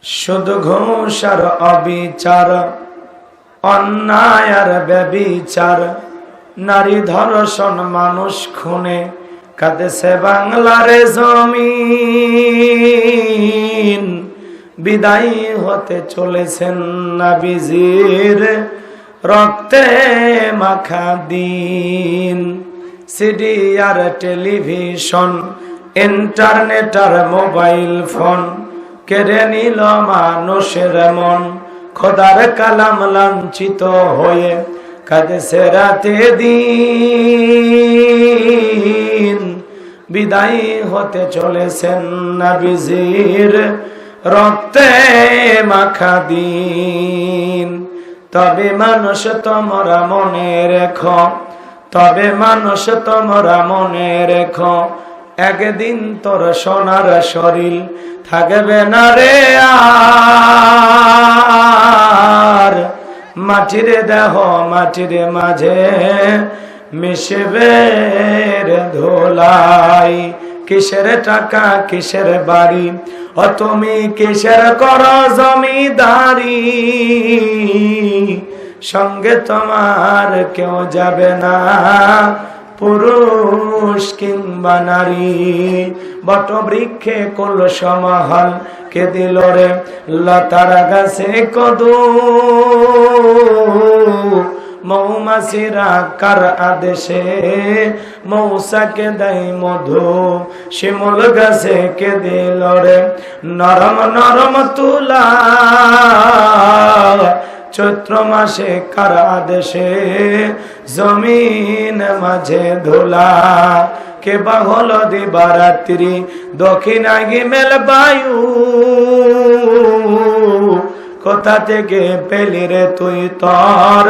শুধু ঘুষ আর অবিচার, অন্যায় আর ব্যভিচার, নারী ধর্ষণ, মানুষ খুনে কাঁদেছে বাংলার জমিন। বিদায়ী হতে চলেছেন নবীজির রক্তে মাখা দিন। সিডি আর টেলিভিশন, ইন্টারনেট আর মোবাইল ফোন কেড়ে নিল মানুষের মন। খোদার কালাম লাঞ্ছিত হয়ে কাঁদেছে রাতে দিন। বিদায়ী হতে চলেছেন নবীজির রক্তে মাখা দিন। তবে মানুষ তোমরা মনে রেখো, তবে মানুষ তোমরা মনে রেখো, একদিন তোর সোনার শরীর থাকবে না রে আর। মাটির দেহ মাটির মাঝে মিশবে রে ধোলাই। কিসের টাকা কিসের বাড়ি, ও তুমি কিসের করো জমিদারি। সঙ্গে তোমার কেউ যাবে না, পুরুষ কিংবা নারী। বট বৃক্ষে কল সমাহাল কে দিল রে লতার গাছে কদু। মৌমাছিরা কার আদেশে মৌসাকে দেয় মধু। শিমুল গাছে কে দিল রে নরম নরম তুলা। চৈত্র মাসে কার আদেশে জমিন মাঝে ধুলা। কে বা হলো দিবারাত্রি দক্ষিণাগি মেল বায়ু। কোথা থেকে পেলি রে তুই তোর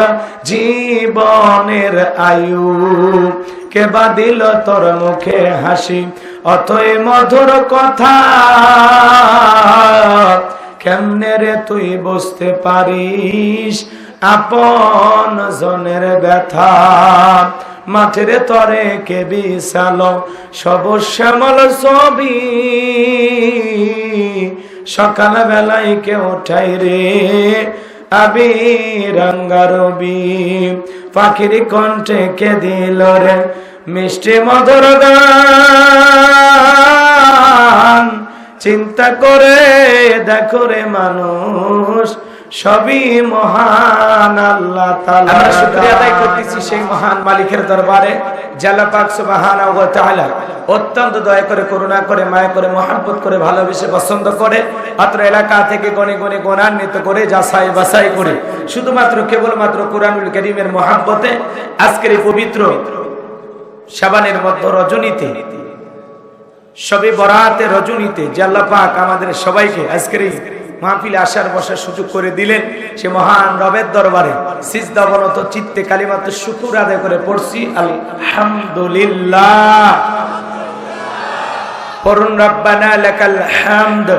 জীবনের আয়ু। কে বা দিল তোর মুখে হাসি, অতই মধুর কথা। কেমনে রে তুই বুঝতে পারিস আপন জনের ব্যথা। মাঠের তরে কে বিশাল সবুজ শ্যামল ছবি। সকাল বেলায় কে ওঠাই রে আবির রঙ্গারবি। পাখির কণ্ঠে কে দিল রে মিষ্টি মধুর গান। চিন্তা করে দেখো রে মানুষ, সবই মহান আল্লাহ তাআলা। আমরা শুকরিয়া আদায় করতেছি সেই মহান মালিকের দরবারে, আল্লাহ পাক সুবহানাহু ওয়া তাআলা অত্যন্ত দয়া করে, করুণা করে, মায়া করে, মহব্বত করে, ভালোবেসে পছন্দ করে মাত্র এলাকা থেকে গণে গণে গুণান্বিত করে, যাচাই বাছাই করে শুধুমাত্র কেবলমাত্র কুরআনুল কারীমের মহব্বতে আজকের এই পবিত্র শাবানের মধ্য রজনীতে, শবে বরাতের রজনীতে যে আল্লাহ পাক আমাদের সবাইকে আজকের এই মাহফিলে আসার বসার সুযোগ করে দিলেন, সে মহান রবের দরবারে সিজদাবনত চিত্তে কালিমাত শুকর আদায় করে পড়ছি আলহামদুলিল্লাহ। পড়ুন রব্বানা লাকাল হামদ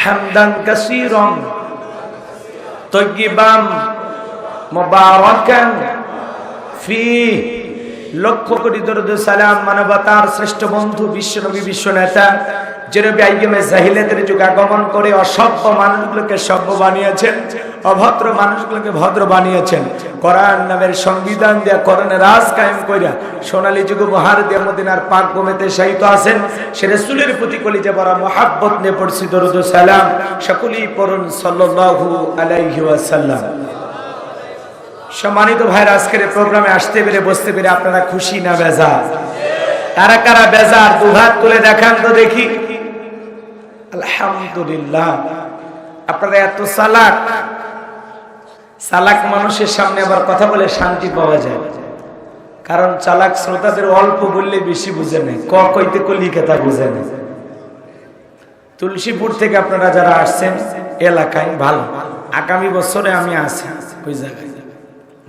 হামদান কাসীরান তাইয়িবান মুবারাকান ফীহি। লক্ষ কোটি দরুদ সালাম মানবতার শ্রেষ্ঠ বন্ধু বিশ্বনবী বিশ্বনেতা যেরূপে আইয়ামে জাহিলিয়াতের যুগে আগমন করে অসভ্য মানুষগুলোকে সভ্য বানিয়েছেন, অভদ্র মানুষগুলোকে ভদ্র বানিয়েছেন। কোরআন নামের সংবিধান দিয়া কোরআনের রাজ কায়েম কইরা সোনালী যুগ বহার দিয়া মদিনার পাক ভূমিতে শায়িত আছেন সে রাসূলের প্রতি কলিজা ভরা মহব্বত নিয়ে পড়ছি দরুদ সালাম। সকলেই পড়ুন সাল্লাল্লাহু আলাইহি ওয়াসাল্লাম। সম্মানিত ভাইরা, আজকের প্রোগ্রামে আসতে পেরে বসতে পেরে আপনারা খুশি না বেজার? কারা কারা বেজার দুহাত তুলে দেখান তো দেখি। আলহামদুলিল্লাহ। আপনারা এত চালাক, চালাক মানুষের সামনে আবার কথা বলে শান্তি পাওয়া যায়। কারণ চালাক শ্রোতাদের অল্প বললে বেশি বুঝে নেই, ক কইতে কলি কথা বুঝে নেই। তুলসীপুর থেকে আপনারা যারা আসছেন এলাকায় ভালো, আগামী বছরে আমি আসি ওই জায়গায়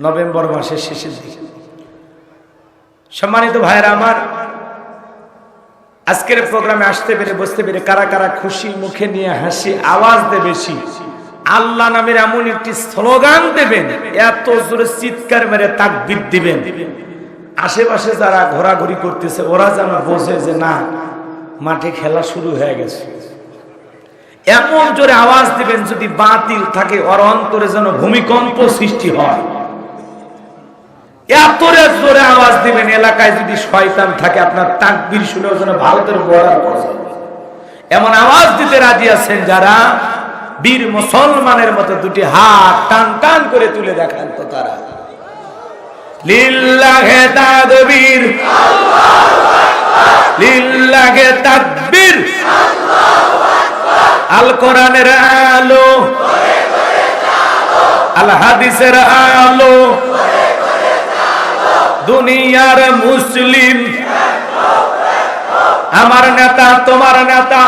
নভেম্বর মাসের শেষের দিকে। সম্মানিত ভাইরা আমার, আজকের প্রোগ্রামে আসতে পেরে বসতে পেরে কারা কারা খুশি, মুখে নিয়ে হাসি, আওয়াজ দে বেশি আল্লাহ নামের এমন একটি স্লোগান দেবেন, এত জোরে চিৎকার মেরে তাকবীর দিবেন, আশেপাশে যারা ঘোরাঘুরি করতেছে ওরা যেন বোঝে যে না, মাঠে খেলা শুরু হয়ে গেছে। এমন জোরে আওয়াজ দিবেন যদি বাতিল থাকে ওর অন্তরে যেন ভূমিকম্প সৃষ্টি হয়। এত জোরে আওয়াজ দিবেন এলাকায় যদি শয়তান থাকে আপনার তাকবীর শুনেও যেন ভারতের বর্ডার পৌঁছে। এমন আওয়াজ দিতে রাজি আছেন যারা বীর মুসলমানের মতো দুটি হাত টান টান করে তুলে দেখান তো তারা। লিল্লাহে তাকবীর, লিল্লাহে তাকবীর। আল কোরআনের আলো, আল হাদিসের আলো, দুনিয়ার মুসলিম। আমার নেতা তোমার নেতা,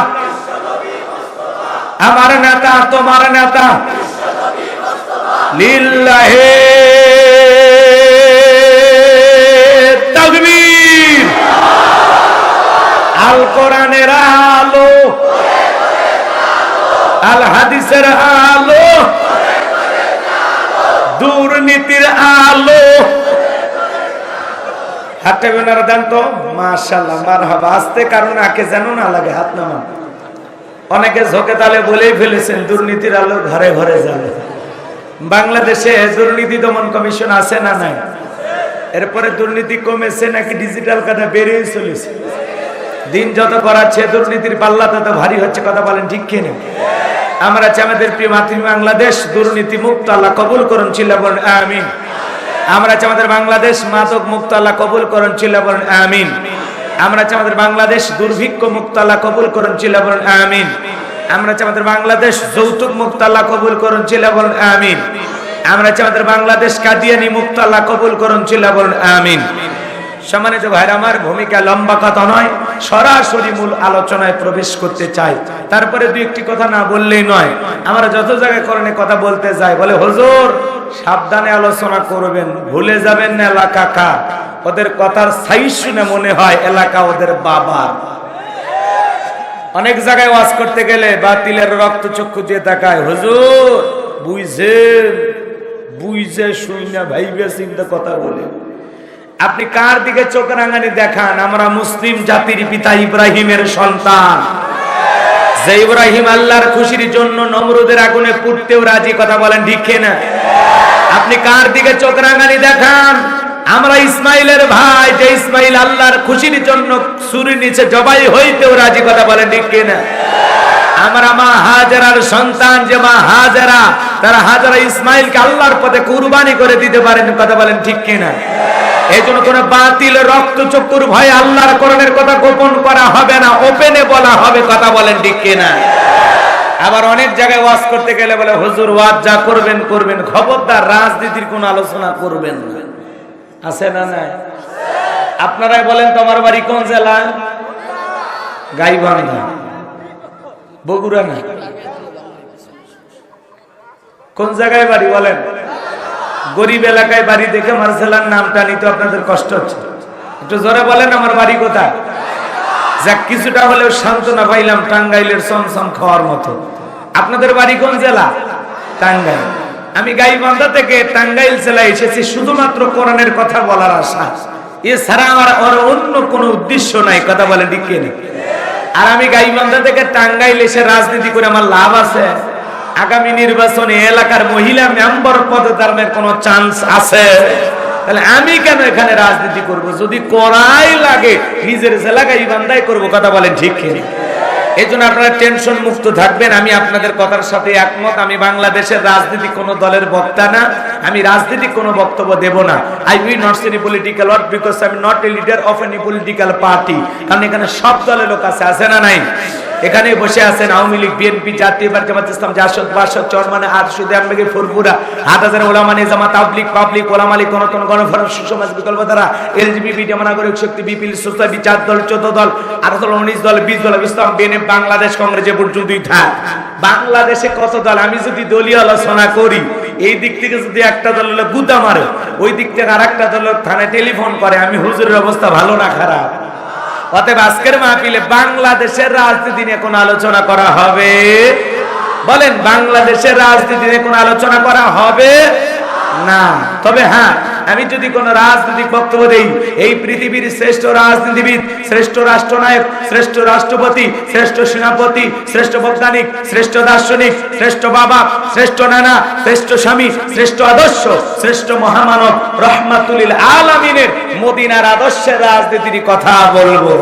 আমার নেতা তোমার নেতা। লিল্লাহে তাকবীর। আল কোরআনের আলো, আল হাদিসের আলো, দুর্নীতির আলো। হাতটা বেনারা দেন তো। মাশাআল্লাহ, মারহাবা। আস্তে, কারণ আকে যেন না লাগে, হাত নামান। অনেকে ঝোঁকে তালে বলেই ফেলেছেন দুর্নীতির আলো ঘরে ঘরে যাবে। বাংলাদেশে দুর্নীতি দমন কমিশন আছে না নাই? এরপরে দুর্নীতি কমেছে নাকি ডিজিটাল কাটা বেড়েই চলেছে? দিন যত করাচ্ছে দুর্নীতির পাল্লা তত ভারী হচ্ছে। কথা বলেন ঠিক কিনা? আমরা চাই আমাদের প্রিয় মাতৃভূমি বাংলাদেশ দুর্নীতি মুক্ত আল্লাহ কবুল করুন, চিল্লা বলেন আমিন। আমরা চাই আমাদের বাংলাদেশ মাদক মুক্ত আল্লাহ কবুল করুন, চিল্লা বলেন আমিন। আমরা চাই আমাদের বাংলাদেশ দুর্ভিক্ষ মুক্ত আল্লাহ কবুল করুন, চিল্লা বলেন আমিন। আমরা চাই আমাদের বাংলাদেশ যৌতুক মুক্ত আল্লাহ কবুল করুন, চিল্লা বলেন আমিন। আমরা চাই আমাদের বাংলাদেশ কাদিয়ানি মুক্ত আল্লাহ কবুল করুন, চিল্লা বলেন আমিন। সম্মানিত ভাইরা আমার, ভূমিকা লম্বা কথা নয়, সরাসরি মূল আলোচনায় প্রবেশ করতে চাই। তারপরে দুই একটি কথা না বললেই নয়। আমরা যত জায়গায় কোরআনে কথা বলতে যাই বলে হুজুর সাবধানে আলোচনা করবেন, ভুলে যাবেন না এলাকা কার। ওদের কথার সাইজ শুনে মনে হয় এলাকা ওদের বাবার। অনেক জায়গায় ওয়াজ করতে গেলে বাতিলের রক্ত চক্ষু দিয়ে তাকায়, হুজুর বুঝে শুনে ভাইবে চিন্তা কথা বলে। আপনি কার দিকে চোখ রাঙানি দেখান? আমরা মুসলিম জাতির পিতা ইব্রাহিমের সন্তান, যে ইব্রাহিম আল্লাহর খুশির জন্য নমরুদের আগুনে পুড়তেও রাজি। কথা বলেন ঠিক না? আপনি কার দিকে চোখ রাঙানি দেখান? আমরা ইসমাইলের ভাই, যে ইসমাইল আল্লাহর খুশির জন্য ছুরির নিচে জবাই হইতেও রাজি। কথা বলেন ঠিক না? আমরা মা হাজেরার সন্তান, যে মা হাজেরা, তারা হাজেরা ইসমাইলকে আল্লাহর পথে কুরবানি করে দিতে পারেন। কথা বলেন ঠিক কিনা? এই জন্য কোন বাতিল রক্ত চক্ষুর ভয়ে আল্লাহর কোরআনের কথা গোপন করা হবে না, ওপেনে বলা হবে। কথা বলেন ঠিক কিনা? আবার অনেক জায়গায় ওয়াজ করতে গেলে বলে হুজুর ওয়াজ যা করবেন করবেন, খবরদার রাজনীতির কোন আলোচনা করবেন না। আছে না নাই? আপনারাই বলেন তো, আমার বাড়ি কোন জেলা? গাইবান্ধা, বগুড়া না? কোন জায়গায় বাড়ি বলেন? গরিব এলাকায় বাড়ি দেখে আমার জেলার নামটা নিতে আপনাদের কষ্ট হচ্ছে। একটু জোরে বলেন আমার বাড়ি কোথায়? যাক, কিছুটা হলেও সান্ত্বনা পাইলাম টাঙ্গাইলের চমচম খাওয়ার মতো। আপনাদের বাড়ি কোন জেলা? টাঙ্গাইল। আমি গাইবান্ধা থেকে টাঙ্গাইল জেলায় এসেছি শুধুমাত্র কোরআনের কথা বলার আশা, এছাড়া আমার অন্য কোনো উদ্দেশ্য নাই। কথা বলে ঠিক কিনা? আর আমি গাইবান্ধা থেকে টাঙ্গাইল এসে রাজনীতি করে আমার লাভ আছে? আগামী নির্বাচনে এলাকার মহিলা মেম্বার পদে দাঁড়ানোর কোনো চান্স আছে? তাহলে আমি কেন এখানে রাজনীতি করব? যদি করাই লাগে নিজের জেলা গাইবান্ধায় করব। কথা বলেন ঠিক কিনা? এই জন্য আপনারা টেনশন মুক্ত থাকবেন। আমি আপনাদের কথার সাথে একমত। আমি বাংলাদেশের রাজনীতি কোন দলের বক্তা না, আমি রাজনীতি কোনো বক্তব্য দেব না। I will not say any political word because I am not a leader of any political party. কারণ এখানে সব দলের লোক আছে, আছে না নাই? এখানে বসে আছেন আওয়ামী লীগ, বিএনপি, জাতীয় পার্টি, জামাত ইসলাম, জাসদ, বাসদ, চরমানে, আরশুদে, আমবেগে, ফুরফুরা, হাটহাজার, ওলামানে, জামাত, তাবলীগ, পাবলিক, ওলামা লীগ, গণতন্ত্র, গণফোরাম, সুসমাজ, বিকল্প ধারা, এলজিবিটি, নাগরিক শক্তি, বিপিএল, সোসাইটি, 4 দল, 14 দল, 18 দল, 19 দল, 20 দল, ইসলাম, বিএনএফ, বাংলাদেশ কংগ্রেস, দুই থাক। বাংলাদেশে কত দল? আমি যদি দলীয় আলোচনা করি, এই দিক থেকে যদি একটা দল গুদা মারে, ওই দিক থেকে আরেকটা দল থানায় টেলিফোন করে, আমি হুজুরের অবস্থা ভালো না খারাপ? অতএব আজকের মাহফিলে বাংলাদেশের রাজনীতি নিয়ে কোন আলোচনা করা হবে? বলেন, বাংলাদেশের রাজনীতি নিয়ে কোন আলোচনা করা হবে না। তবে হ্যাঁ, আমি যদি কোন রাজনৈতিক বক্তব্য দেই, এই পৃথিবীর শ্রেষ্ঠ রাজনীতিবিদ, শ্রেষ্ঠ রাষ্ট্রনায়ক, শ্রেষ্ঠ রাষ্ট্রপতি, শ্রেষ্ঠ সেনাপতি, শ্রেষ্ঠ বৈজ্ঞানিক, শ্রেষ্ঠ দার্শনিক, শ্রেষ্ঠ বাবা, শ্রেষ্ঠ নানা, শ্রেষ্ঠ স্বামী, শ্রেষ্ঠ আদর্শ, শ্রেষ্ঠ মহামানব রহমাতুল আলামিনের মদিনার আদর্শের রাজনীতির কথা বলবো।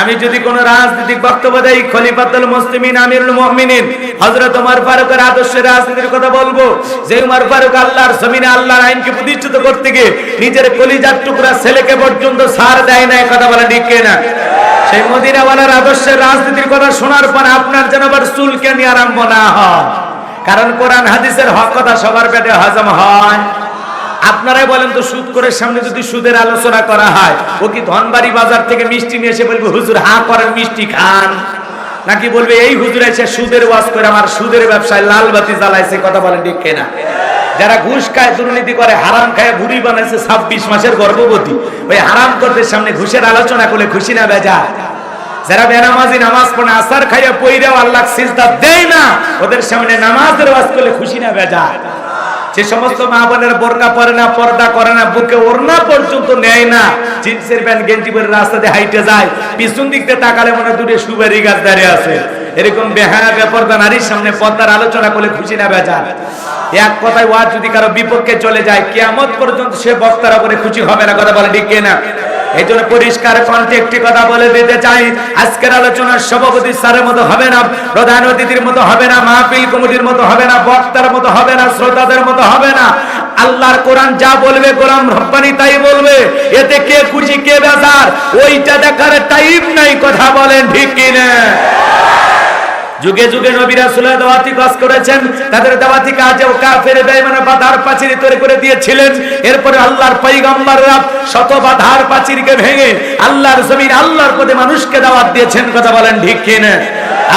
আমি যদি কোন রাজনৈতিক বক্তব্য দেই, খলিফাতুল মুসলিমিন আমিরুল মুমিনিন হযরত ওমর ফারুকের আদর্শের রাজনীতির কথা বলবো। যে ওমর ফারুক আল্লাহর জমিনে আল্লাহর আইনকে প্রতিষ্ঠিত করতে গিয়ে নিজের কলিজার টুকরা ছেলেকে পর্যন্ত ছাড় দেয় না, কথা বলে ঠিক কিনা? সেই মদিনাওয়ালার আদর্শের রাজনীতির কথা শোনার পর আপনার যেন আবার চুলকে নিয়ে আরম্ভ না হয়, কারণ কোরআন হাদিসের হক কথা সবার পেটে হজম হয়। আপনারাই বলেন তো, সুদ করে সামনে যদি সুদের আলোচনা করা হয়, ও কি ধনবাড়ি বাজার থেকে মিষ্টি নিয়ে এসে বলবে হুজুর হা করেন মিষ্টি খান, নাকি বলবে এই হুজুর এসে সুদের ওয়াজ করে আমার সুদের ব্যবসায় লাল বাতি জ্বালাইছে, কথা বলেন ঠিক কিনা? যারা ঘুষ খায়, দুর্নীতি করে, হারাম খায় বুড়ি বানাইছে 26 মাসের গর্ভবতী, ওই হারাম করতে সামনে ঘুষের আলোচনা করলে খুশি না বেজা? যারা বেনামাজি নামাজ পড়ে আসার খাইয়া পইরাও আল্লাহ সিজদা দেয় না, ওদের সামনে নামাজের ওয়াজ করলে খুশি না বেজা? যে সমস্ত মা বোনের বোরকা পরে না, পর্দা করে না, বুকে ওড়না পর্যন্ত নেয় না, জিন্সের প্যান্ট গেঞ্জি পরে রাস্তা দিয়ে হাইটে যায়, পিছন দিক দিয়ে তাকালে মনে দূরে সুপারি গাছ দাঁড়িয়ে আছে, এরকম বেহায়া বেপরদা নারীর সামনে পর্দার আলোচনা করলে খুশি না বেজা? এক কথায় ওয়াজ যদি কারো বিপক্ষে চলে যায়, কিয়ামত পর্যন্ত সে বক্তার উপরে খুশি হবে না, কথা বলে ঠিক কিনা? এই জন্য পরিষ্কার কণ্ঠে একটি কথা বলে দিতে চাই, আজকের আলোচনার সভাপতি স্যারের মতো হবে না, প্রধান অতিথির মতো হবে না, মাহফিল কমিটির মতো হবে না, বক্তার মতো হবে না, শ্রোতাদের মতো হবে না। আল্লাহর কোরআন যা বলবে গোলাম রব্বানি তাই বলবে, এতে কে খুশি কে বেজার ওইটা দেখার টাইম নাই, কথা বলেন ঠিক কিনা? যুগে যুগে নবী রাসূলের দাওয়াতি কাজ করেছেন, তাদের দাওয়াতি কাজেও কাফের বেঈমানরা বাধার প্রাচীর তৈরি করে দিয়েছিলেন। এরপরে আল্লাহর পয়গম্বররা শত বাধার প্রাচীরকে ভেঙে আল্লাহর জমিন আল্লাহর পথে মানুষকে দাওয়াত দিয়েছেন, কথা বলেন ঠিক কিনা?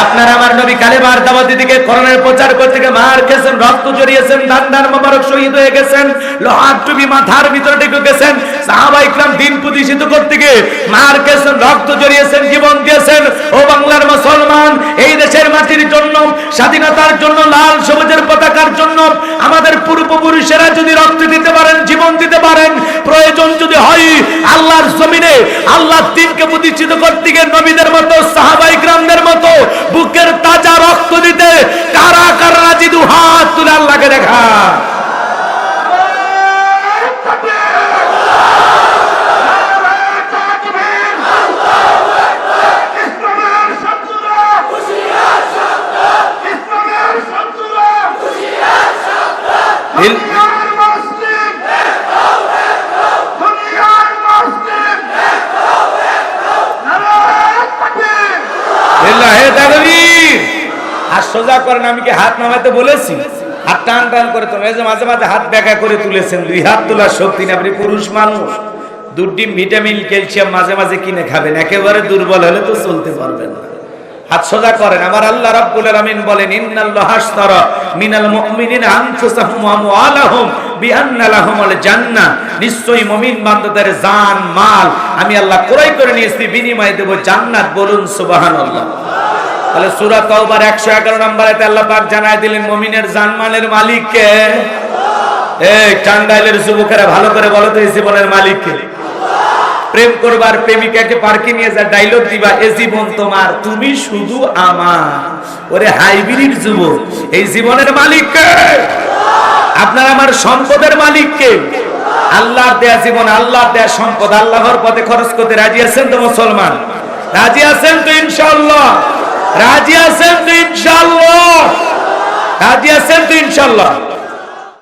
আপনারা আমার নবী কালেমার দাওয়াত দিতে কোরআনের প্রচার করতে গিয়ে মার খেয়েছেন, রক্ত ঝরিয়েছেন, দান্দার মোবারক শহীদ হয়ে গেছেন, লোহার টুপি মাথার ভিতরে ঢেকে গেছেন, সাহাবায়ে ইকরাম দিন প্রতিষ্ঠিত করতে গিয়ে মার খেয়েছেন, রক্ত ঝরিয়েছেন, জীবন দিয়েছেন। ও বাংলার মুসলমান, এই দেশের মাটির জন্য, স্বাধীনতার জন্য, লাল সবুজের পতাকার জন্য আমাদের পূর্বপুরুষেরা যদি রক্ত দিতে পারেন, জীবন দিতে পারেন, প্রয়োজন যদি হয় আল্লাহর জমিনে আল্লাহর দ্বীনকে প্রতিষ্ঠিত করতে গিয়ে নবীদের মতো, সাহাবায়ে ইকরামদের মতো বুকের তাজা রক্ত দিতে কারা কারা রাজি? দু হাত তুলে আল্লাহকে দেখা। সোজা করেন, আমি কি হাত নামাতে বলেছি? হাত টান টান করে তো মাঝে মাঝে হাত বেঁকা করে তুলেছেন, দুই হাত তোলার শক্তি না। আপনি পুরুষ মানুষ, দুটি ভিটামিন ক্যালসিয়াম মাঝে মাঝে কিনে খাবেন, একেবারে দুর্বল হলে তো চলতে পারবেন না। হাত সোজা করেন। আমার আল্লাহ রাব্বুল আলামিন বলেন, ইন্নাল্লাহা আশতারা মিনাল মুমিনিনা আনফুসাহুম ওয়া আমওয়ালাহুম বিআন্না লাহুমুল জান্নাহ, নিশ্চয়ই মুমিন বান্দাদের জান মাল আমি আল্লাহ ক্রয় করে নিয়েছি, বিনিময়ে দেব জান্নাত। বলুন সুবহানাল্লাহ। তাহলে সূরা তাওবার 111 নম্বর আয়াতে আল্লাহ পাক জানায় দিলেন মুমিনের জানমালের মালিক কে? এই টাঙ্গাইলের যুবকেরা ভালো করে বলো তো, এই জীবনের মালিক কে? প্রেম করবার প্রেমিকাকে পার্কে নিয়ে যা ডায়লগ দিবা, এ জীবন তোমার, তুমি শুধু আমার। ওরে হাইব্রিড যুবক, এই জীবনের মালিক কে? আপনার আমার সম্পদের মালিক কে? আল্লাহর দেয়া জীবন, আল্লাহর দেয়া সম্পদ আল্লাহর পথে খরচ করতে রাজি আছেন তো মুসলমান? রাজি আছেন তো ইনশাআল্লাহ? রাজি আছেন তো ইনশাআল্লাহ? রাজি আছেন তো ইনশাআল্লাহ?